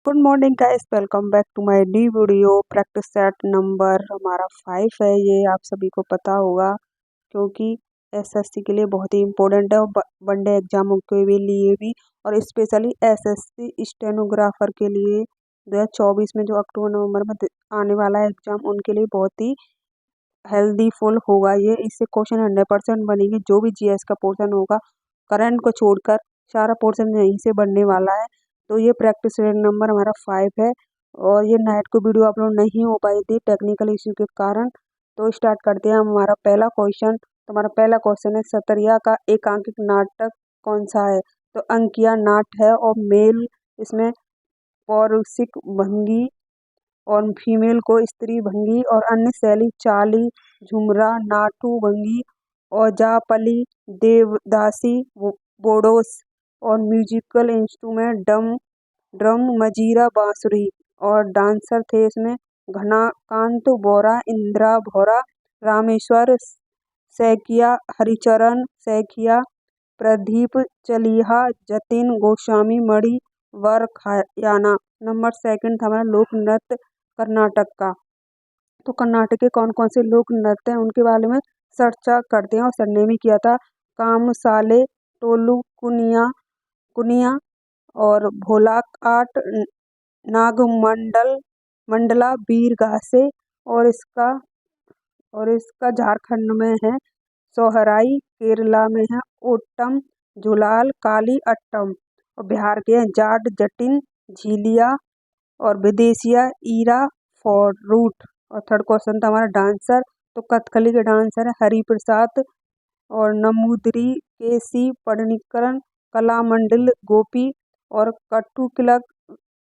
Good morning guys, welcome back to my new video. Practice set number हमारा 5 है। ये आप सभी को पता होगा क्योंकि एसएससी के लिए बहुत ही इम्पोर्टेंट है और वनडे एग्जामों के लिए भी, और स्पेशली एसएससी स्टेनोग्राफर के लिए 2024 में जो अक्टूबर नवंबर में आने वाला है एग्जाम, उनके लिए बहुत ही हेल्दी फुल होगा ये। इससे क्वेश्चन 100% बनेगी। जो भी जीएस का पोर्शन होगा करंट को छोड़कर सारा पोर्शन यहीं से बनने वाला है। तो ये प्रैक्टिस सेट नंबर हमारा 5 है और ये नाइट को वीडियो अपलोड नहीं हो पाई थी टेक्निकल इश्यू के कारण। तो स्टार्ट करते हैं हमारा पहला क्वेश्चन। तो हमारा पहला क्वेश्चन है, सतरिया का एकांकिक नाटक कौन सा है? तो अंकिया नाट है और मेल इसमें पौरुषिक भंगी और फीमेल को स्त्री भंगी और अन्य शैली चाली, झुमरा, नाटू भंगी और जापली, देवदासी, बोडोस और म्यूजिकल इंस्ट्रूमेंट ड्रम, मजीरा, बांसुरी। और डांसर थे इसमें घनाकांत बोरा, इंदिरा भोरा, रामेश्वर सैकिया, हरिचरण सैकिया, प्रदीप चलिहा, जतिन गोस्वामी, मणि वरखायाना। नंबर सेकंड था हमारा लोक नृत्य कर्नाटक का। तो कर्नाटक के कौन कौन से लोक नृत्य हैं उनके बारे में चर्चा करते हैं। और सर ने भी किया था, कामसाले, टोलू कुनिया और भोलाक आट, मंडला, वीर घासे। और इसका झारखंड में है सोहराई, केरला में है ओट्टम, झुलाल, काली अट्टम। और बिहार के हैं जाट, जटिन, झीलिया और विदेशिया, ईरा, फॉरूट। और थर्ड क्वेश्चन था हमारा डांसर। तो कथकली के डांसर है हरिप्रसाद और नमूदरी, केसी पढ़निकरण, कलामंडल गोपी और कट्टुकिलक,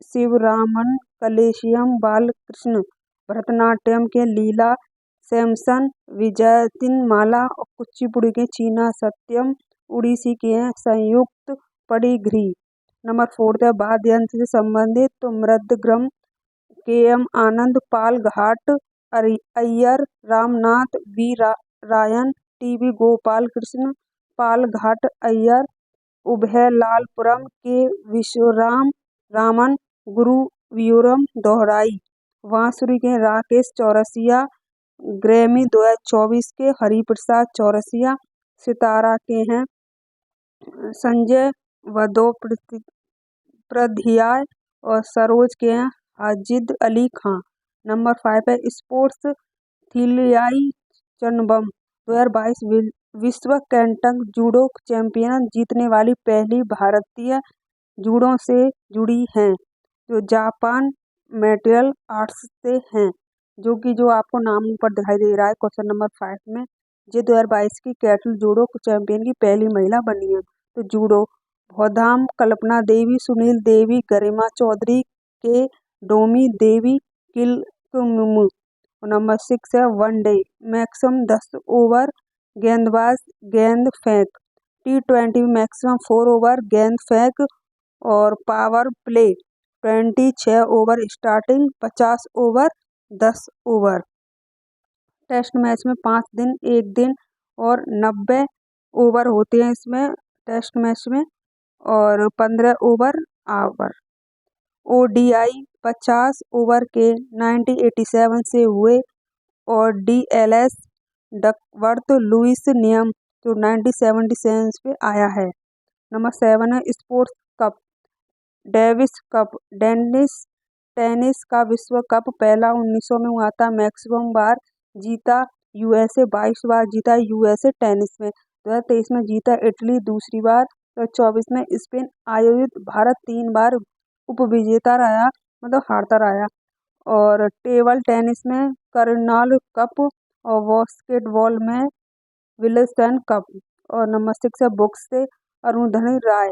शिवरामन, कलेशियम बालकृष्ण। भरतनाट्यम के लीला सैमसन, विजयतिनमाला और कुचिपुड़ी के चीना सत्यम। उड़ीसी के हैं संयुक्त पड़ीघ्री। नंबर फोर्थ है वाद्य यंत्र से संबंधित। तो mridangam K M. Anand, Palghat Iyer, Ramnath V Rayan, T V Gopalakrishna, Palghat Iyer, Umayalpuram K Vishwaram Raman, गुरुवियुरम दोहराई। बांसुरी के राकेश चौरसिया, ग्रैमी 2024 के हरिप्रसाद चौरसिया। सितारा के हैं संजय वदोप्रध्याय और सरोज के हैं हाजिद अली खां। नंबर 5 है स्पोर्ट्स थिलियाई चनबम, 2022 विश्व कैंटक जूडो चैंपियन जीतने वाली पहली भारतीय जूडो से जुड़ी हैं, जो जापान मार्शल आर्ट्स से हैं। जो आपको नाम ऊपर दिखाई दे रहा है क्वेश्चन नंबर 5 में, ये 2022 की कैटल जूडो चैंपियन की पहली महिला बनी है। तो जूडो भौधाम, कल्पना देवी, सुनील देवी, गरिमा चौधरी के, डोमी देवी, किलकुमुमु। नंबर 6 है वनडे मैक्सिमम 10 ओवर गेंदबाज गेंद फेंक, T20 मैक्सिमम 4 ओवर गेंद फेंक और power play 26 over starting, 50 over 10 over. Test match में 5 दिन, 1 दिन और 90 ओवर होते हैं इसमें टेस्ट मैच में, और 15 ओवर आवर। ओडीआई 50 ओवर के 1987 से हुए और डीएलएस डकवर्थ लुईस नियम जो 1977 पे आया है। नंबर 7 है sports cup, Davis cup, tennis का विश्व कप पहला 1900 में हुआ था। मैक्सिमम बार जीता यूएसए, 22 बार जीता यूएसए टेनिस में। 2023 में जीता इटली दूसरी बार, 2024 में स्पेन आयोजित भारत 3 बार उपविजेता रहा, मतलब हारता रहा। और टेबल टेनिस में कर्नाल कप और बास्केटबॉल में विल्सन कप। और नंबर 6 है बुक्स से Arundhati Roy,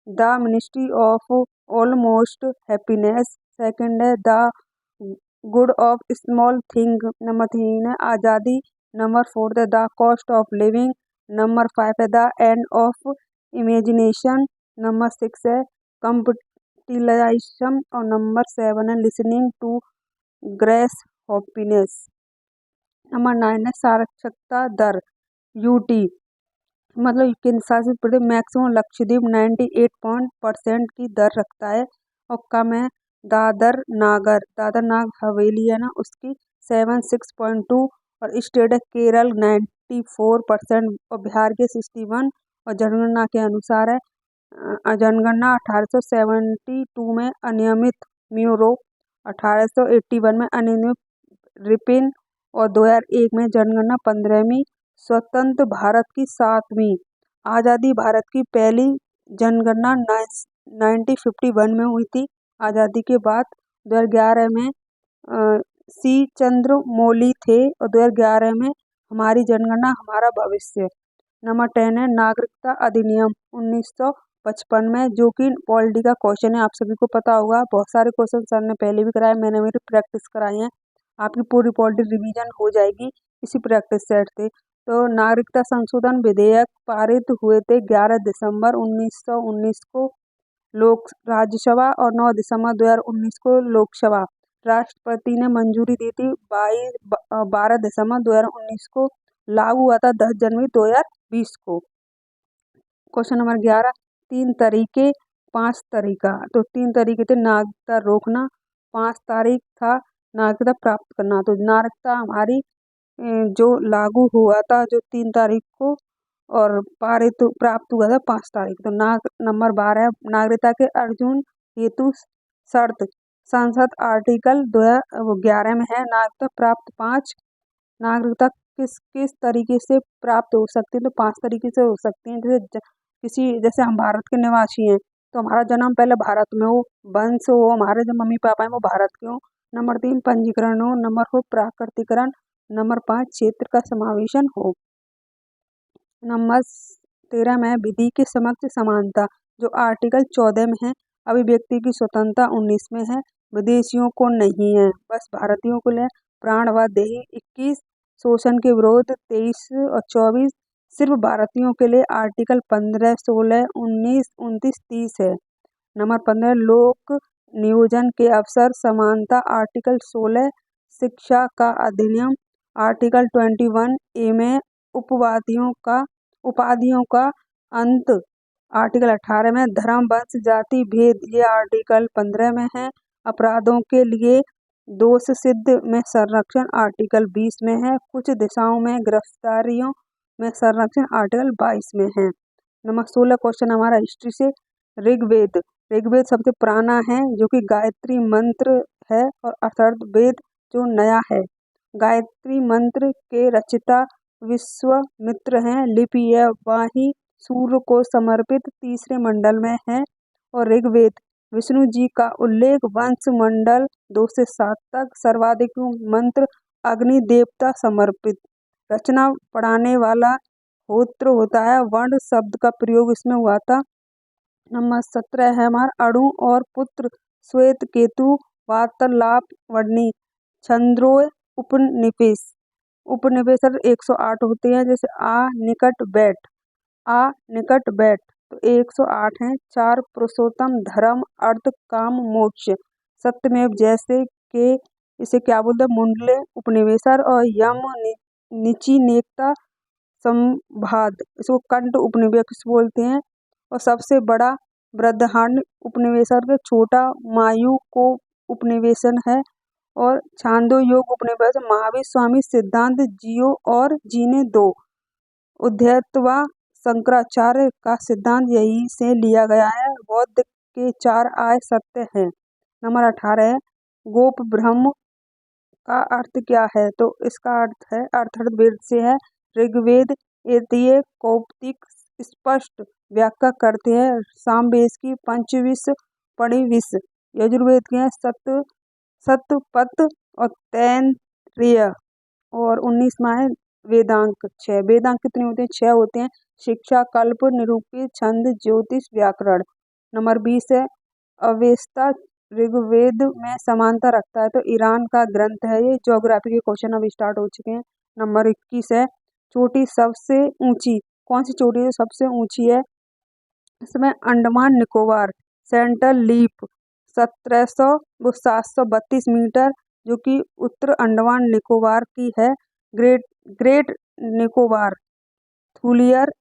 the ministry of almost happiness. Second है the good of small thing. Number 3 है आज़ादी। नंबर 4 है the cost of living. Number 5 है the end of imagination. Number 6 है कंप्यूटिलाइजेशन और नंबर 7 है listening to grace happiness. Number 9 है साक्षरता दर, यूटी, मतलब केंद्र शासित प्रदेश मैक्सिमम लक्षद्वीप 98% की दर रखता है और कम है दादर नाग हवेली है ना, उसकी 76.2, और स्टेट है केरल 94% और बिहार के 61। और जनगणना के अनुसार है जनगणना 1872 में अनियमित म्यूरो, 1881 में अनियमित रिपिन, और 2001 में जनगणना 15वीं, स्वतंत्र भारत की 7वीं। आज़ादी भारत की पहली जनगणना 1951 में हुई थी आज़ादी के बाद। 2011 में सी चंद्रमौली थे, और 2011 में हमारी जनगणना हमारा भविष्य। नंबर 10 है नागरिकता अधिनियम 1955 में, जो कि पॉलिटी का क्वेश्चन है, आप सभी को पता होगा। बहुत सारे क्वेश्चन सर ने पहले भी कराए, मैंने मेरी प्रैक्टिस कराई है, आपकी पूरी पॉलिटी रिवीजन हो जाएगी इसी प्रैक्टिस सेट से। तो नागरिकता संशोधन विधेयक पारित हुए थे 11 दिसंबर 1919 को लोक राज्यसभा, और 9 दिसंबर 2019 को लोकसभा। राष्ट्रपति ने मंजूरी दी थी 12 दिसंबर 2019 को, लागू हुआ था 10 जनवरी 2020 को। क्वेश्चन नंबर 11, 3 तरीके 5 तरीका। तो 3 तरीके थे नागरिकता रोकना, 5 तारीख था नागरिकता प्राप्त करना। तो नागरिकता हमारी जो लागू हुआ था जो 3 तारीख को, और पारित प्राप्त हुआ था 5 तारीख। तो नंबर 12 है नागरिकता के अर्जुन हेतु शर्त। संसद आर्टिकल 2011 में है नागरिकता प्राप्त 5। नागरिकता किस किस तरीके से प्राप्त हो सकती है, तो 5 तरीके से हो सकती है। जैसे हम भारत के निवासी हैं, तो हमारा जन्म पहले भारत में हो, वंश हो, हमारे जो मम्मी पापा हैं वो भारत के हो। नंबर 3 पंजीकरण हो। नंबर 4 प्राकृतिकरण। नंबर 5 क्षेत्र का समावेशन हो। नंबर 13 में विधि के समक्ष समानता, जो आर्टिकल 14 में है। अभिव्यक्ति की स्वतंत्रता 19 में है, विदेशियों को नहीं है, बस भारतीयों को ले। प्राण व देही 21, शोषण के विरोध 23 और 24, सिर्फ भारतीयों के लिए आर्टिकल 15, 16, 19, 29, 30 है। नंबर 15 लोक नियोजन के अवसर समानता, आर्टिकल 16। शिक्षा का अधिनियम, आर्टिकल 21 ए में उपाधियों का अंत, आर्टिकल 18 में। धर्म वंश जाति भेद, ये आर्टिकल 15 में है। अपराधों के लिए दोष सिद्ध में संरक्षण, आर्टिकल 20 में है। कुछ दिशाओं में गिरफ्तारियों में संरक्षण, आर्टिकल 22 में है। नंबर 16 क्वेश्चन हमारा हिस्ट्री से। ऋग्वेद ऋग्वेद सबसे पुराना है, जो कि गायत्री मंत्र है, और अथर्ववेद जो नया है। गायत्री मंत्र के रचयिता विश्वामित्र हैं। लिपि यह वाही सूर्य को समर्पित तीसरे मंडल में है। और ऋग्वेद विष्णु जी का उल्लेख वंश मंडल 2 से 7 तक। सर्वाधिक मंत्र अग्नि देवता समर्पित। रचना पढ़ाने वाला होत्र होता है, वर्ण शब्द का प्रयोग इसमें हुआ था। नंबर 17 है हमारा अणु और पुत्र श्वेत केतु वार्तालाप वर्णी। छंद्रोय उपनिवेश उपनिवेश 108 होते हैं, जैसे आ निकट बैठ, तो 108 हैं। 4 पुरुषोत्तम धर्म अर्थ काम मोक्ष। सत्यमेव जैसे के इसे क्या बोलते हैं मुंडले उपनिवेशर, और यम निची नेकता संवाद, इसको कंठ उपनिवेश बोलते हैं। और सबसे बड़ा बृहदारण्य उपनिवेशर के छोटा मायू को उपनिवेशन है। और छांदो योग उपनिवेश महावीर स्वामी सिद्धांत जियो और जीने दो। उद्धत्वा शंकराचार्य का सिद्धांत यही से लिया गया है। बौद्ध के 4 आय सत्य हैं। नंबर 18 है गोप ब्रह्म का अर्थ क्या है, तो इसका अर्थ है अर्थात से है। ऋग्वेद एतीय कौतिक स्पष्ट व्याख्या करते हैं। सामवेद की पंचविश पणिविश। यजुर्वेद के सतपथ और तैत्तिरीय। और 19वां है वेदांक 6। वेदांक कितने होते हैं? 6 होते हैं। शिक्षा, कल्प, निरूपी, छंद, ज्योतिष, व्याकरण। नंबर 20 है अवेस्ता ऋग्वेद में समानता रखता है, तो ईरान का ग्रंथ है ये। ज्योग्राफी के क्वेश्चन अब स्टार्ट हो चुके हैं। नंबर 21 है चोटी सबसे ऊंची। कौन सी चोटी सबसे ऊंची है? इसमें अंडमान निकोबार सेंट्रल लीप 732 मीटर, जो कि उत्तर अंडमान निकोबार की है। ग्रेट निकोबार थूलियर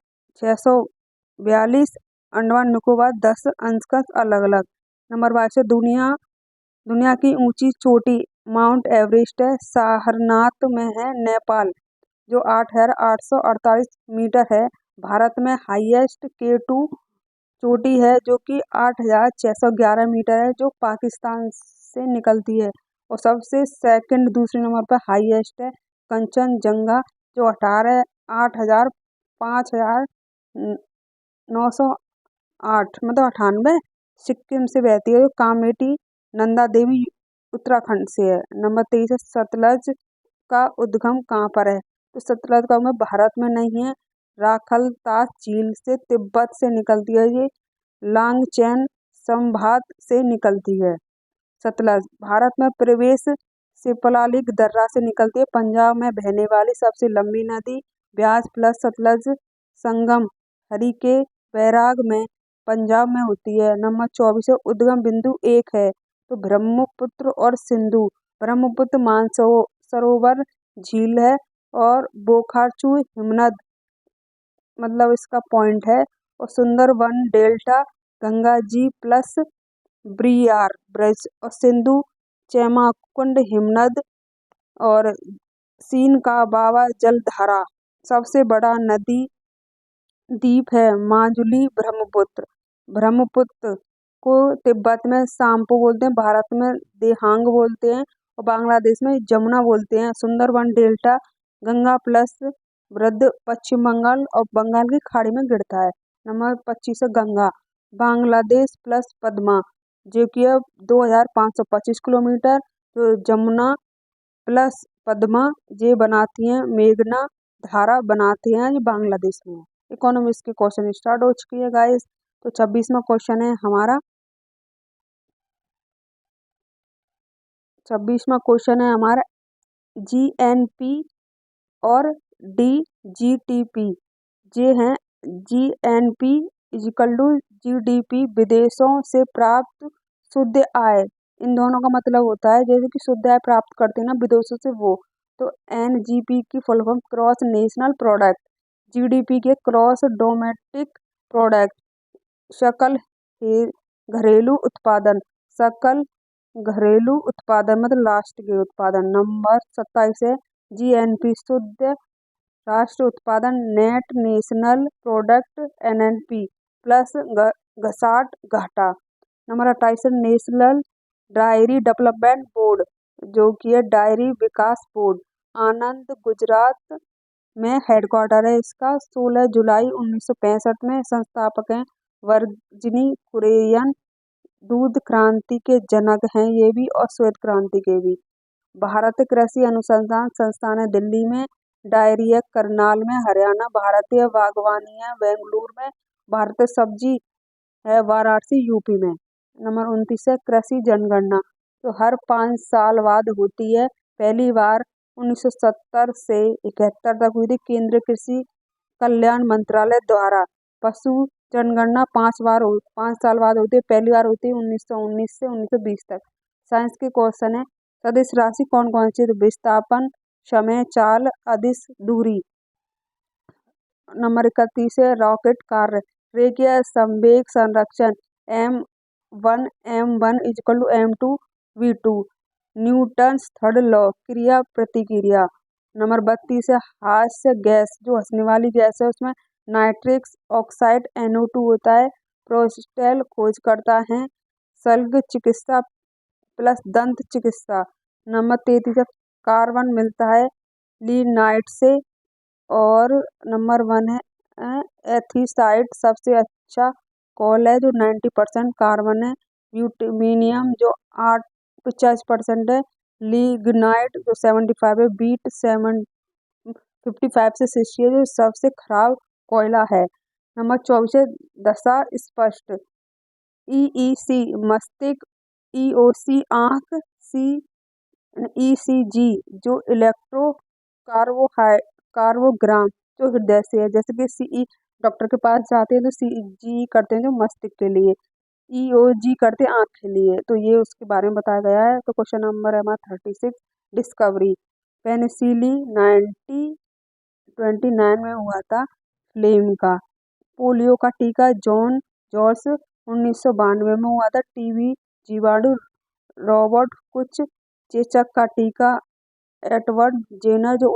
642। अंडमान निकोबार 10 अंश का अलग अलग। नंबर 22 दुनिया दुनिया की ऊंची चोटी माउंट एवरेस्ट है, सारनाथ में है, नेपाल, जो 8,848 मीटर है। भारत में हाईएस्ट K2 चोटी है जो कि 8,611 मीटर है, जो पाकिस्तान से निकलती है। और सबसे सेकंड दूसरे नंबर पर हाईएस्ट है कंचनजंगा, जो 5,908 मतलब 98 सिक्किम से बहती है, जो कामेटी नंदा देवी उत्तराखंड से है। नंबर 23 है सतलज का उद्गम कहाँ पर है? तो सतलज का उद्गम भारत में नहीं है, राखलतास झील से तिब्बत से निकलती है। ये लांगचैन संभाग से निकलती है। सतलज भारत में प्रवेश सिपलालिक दर्रा से निकलती है। पंजाब में बहने वाली सबसे लंबी नदी ब्यास प्लस सतलज संगम हरिके बैराग में पंजाब में होती है। नंबर 24 है उद्गम बिंदु एक है, तो ब्रह्मपुत्र और सिंधु। ब्रह्मपुत्र मानसरोवर झील है और बोखारचू हिमनद मतलब इसका पॉइंट है। और Sundarban delta Ganga ji plus ब्रियार bridge और सिंधु चेमाकुंड हिमनद और सीन का बावा जलधारा। सबसे बड़ा नदी द्वीप है माजुली ब्रह्मपुत्र। ब्रह्मपुत्र को तिब्बत में साम्पू बोलते हैं, भारत में देहांग बोलते हैं और बांग्लादेश में जमुना बोलते हैं। सुंदरवन डेल्टा गंगा प्लस वृद्ध पश्चिम बंगाल और बंगाल की खाड़ी में गिरता है। नंबर 25 है गंगा बांग्लादेश प्लस पद्मा, जो कि अब 2,525 किलोमीटर। तो जमुना प्लस पद्मा ये बनाती हैं मेघना धारा बनाती हैं, ये बांग्लादेश में है। इकोनॉमिक्स के क्वेश्चन स्टार्ट हो चुकी है गाइस। तो 26वां क्वेश्चन है हमारा, 26वां क्वेश्चन है हमारा GNP और DGTP। ये हैं GNP इजिकल टू GDP, विदेशों से प्राप्त शुद्ध आय। इन दोनों का मतलब होता है जैसे कि शुद्ध आय प्राप्त करते हैं ना विदेशों से वो। तो NGP की full form cross national product, GDP के क्रॉस डोमेस्टिक प्रोडक्ट, सकल घरेलू उत्पादन, सकल घरेलू उत्पादन मतलब लास्ट के उत्पादन। नंबर 27 है GNP शुद्ध राष्ट्र उत्पादन, net national product NNP plus घसाट घाटा। नंबर 28 है नेशनल डायरी डेवलपमेंट बोर्ड, जो कि है डायरी विकास बोर्ड, आनंद गुजरात में हेडक्वार्टर है इसका। 16 जुलाई 1965 में संस्थापक हैं वर्जिनी कुरियन। दूध क्रांति के जनक हैं ये भी और श्वेत क्रांति के भी। भारतीय कृषि अनुसंधान संस्थान है दिल्ली में, डायरी है करनाल में हरियाणा, भारतीय बागवानी है बेंगलुरु में, भारतीय सब्जी है वाराणसी यूपी में। नंबर 29 है कृषि जनगणना, तो हर 5 साल बाद होती है। पहली बार 1970 से 71 तक हुई थी केंद्रीय कृषि कल्याण मंत्रालय द्वारा। पशु जनगणना 5 साल बाद होती है। पहली बार होती है 1919 से 1920 तक। साइंस के क्वेश्चन है सदिश राशि कौन कौन सी? तो विस्थापन, समय, चाल, अदिश दूरी। नंबर 31 है रॉकेट कार्य, रेखीय संवेग संरक्षण, M1 equal to M2V2, Newton's third law, क्रिया प्रतिक्रिया। नंबर 32 है हास्य गैस, जो हंसने वाली गैस है उसमें नाइट्रिक ऑक्साइड NO2 होता है। प्रोस्टेल खोज करता है शल्य चिकित्सा प्लस दंत चिकित्सा। नंबर 33 है कार्बन मिलता है लिग्नाइट से। और नंबर 1 है एथिसाइड, सबसे अच्छा कॉल है जो 90% कार्बन है। ब्यूटेनियम जो 85% है। लिग्नाइट जो 75 है। बीट 55 से 60 है, जो सबसे खराब कोयला है। नंबर 24 है दशा स्पष्ट, EEC मस्तिष्क, EOC आँख, ECG जो इलेक्ट्रो कार्बोग्राम जो हृदय से है। जैसे कि CE डॉक्टर के पास जाते हैं तो CG करते हैं जो मस्तिष्क के लिए, EOG करते हैं आँख के लिए। तो ये उसके बारे में बताया गया है। तो क्वेश्चन नंबर है हमारा 36, डिस्कवरी। पेनिसिलिन 1929 में हुआ था फ्लेम का। पोलियो का टीका जॉन जॉर्ज 1992 में हुआ था। टीबी जीवाणु रॉबर्ट कुछ चेचक का टीका एडवर्ड जेनर जो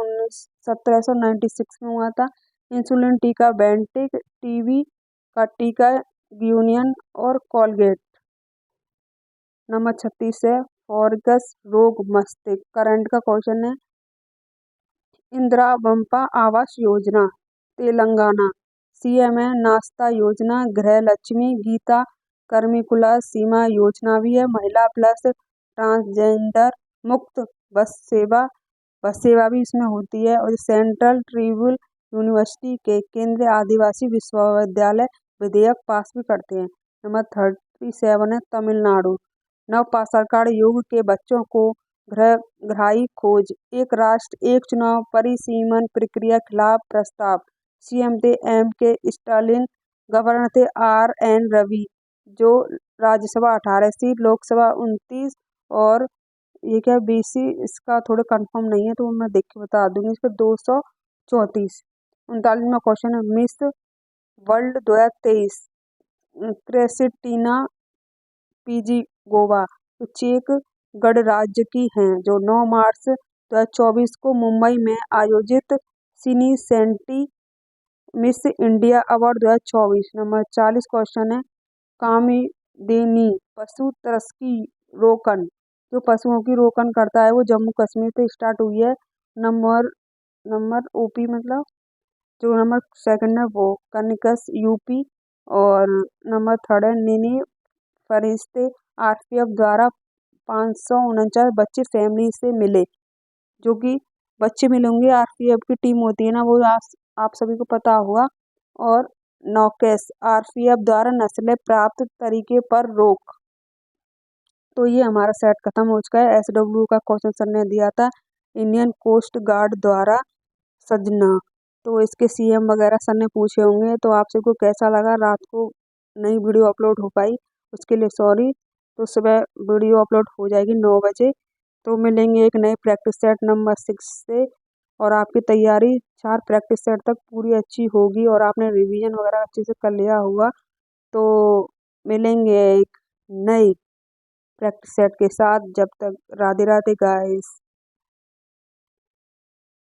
1796 में हुआ था। इंसुलिन टीका बेंटिक, टीबी का टीका गिनियन और कोलगेट। नंबर 36 है फॉरगस रोग मस्तिष्क। करंट का क्वेश्चन है इंदिरा बंपा आवास योजना तेलंगाना। सीएम है नाश्ता योजना, गृह लक्ष्मी, गीता कर्मिकुला सीमा योजना भी है, महिला प्लस ट्रांसजेंडर मुक्त बस सेवा भी इसमें होती है। और सेंट्रल ट्राइबल यूनिवर्सिटी के केंद्रीय आदिवासी विश्वविद्यालय विधेयक पास भी करते हैं। नंबर 37 है तमिलनाडु। नवपाषाण युग के बच्चों को ग्राही खोज, एक राष्ट्र एक चुनाव परिसीमन प्रक्रिया खिलाफ प्रस्ताव। सीएम थे एम के स्टालिन, गवर्नर थे आर एन रवि। जो राज्यसभा 18 सीट, लोकसभा 29 और ये क्या बीसी इसका थोड़ा कंफर्म नहीं है तो मैं देख के बता दूंगी। इसका 234। 39वां क्वेश्चन है मिस वर्ल्ड 2023 क्रेसिटीना पीजी गोवा तो चेक गणराज्य की हैं जो 9 मार्च 2024 को मुंबई में आयोजित सिनी miss India award 2024। Number 40 question है कामिदेनी पशु तस्करी रोकन। जो पशुओं की रोकन करता है वो जम्मू कश्मीर से स्टार्ट हुई है। नंबर नंबर ओपी मतलब जो नंबर सेकंड है वो कनिकस यूपी। और नंबर थर्ड है निनी फरिश्ते आरपीएफ द्वारा 549 बच्चे फैमिली से मिले। जो कि बच्चे मिलेंगे आरपीएफ की टीम होती है ना वो आप सभी को पता होगा। और नौकेश आरपीएफ द्वारा नस्लें प्राप्त तरीके पर रोक। तो ये हमारा सेट खत्म हो चुका है। एसडब्ल्यू का क्वेश्चन सर ने दिया था इंडियन कोस्ट गार्ड द्वारा सजना। तो इसके सीएम वगैरह सर ने पूछे होंगे। तो आप सबको कैसा लगा, रात को नई वीडियो अपलोड हो पाई उसके लिए सॉरी। तो सुबह वीडियो अपलोड हो जाएगी 9 बजे। तो मिलेंगे एक नए प्रैक्टिस सेट नंबर 6 से। और आपकी तैयारी 4 प्रैक्टिस सेट तक पूरी अच्छी होगी और आपने रिवीजन वगैरह अच्छे से कर लिया होगा। तो मिलेंगे एक नई प्रैक्टिस सेट के साथ। जब तक राधे राधे गाइस।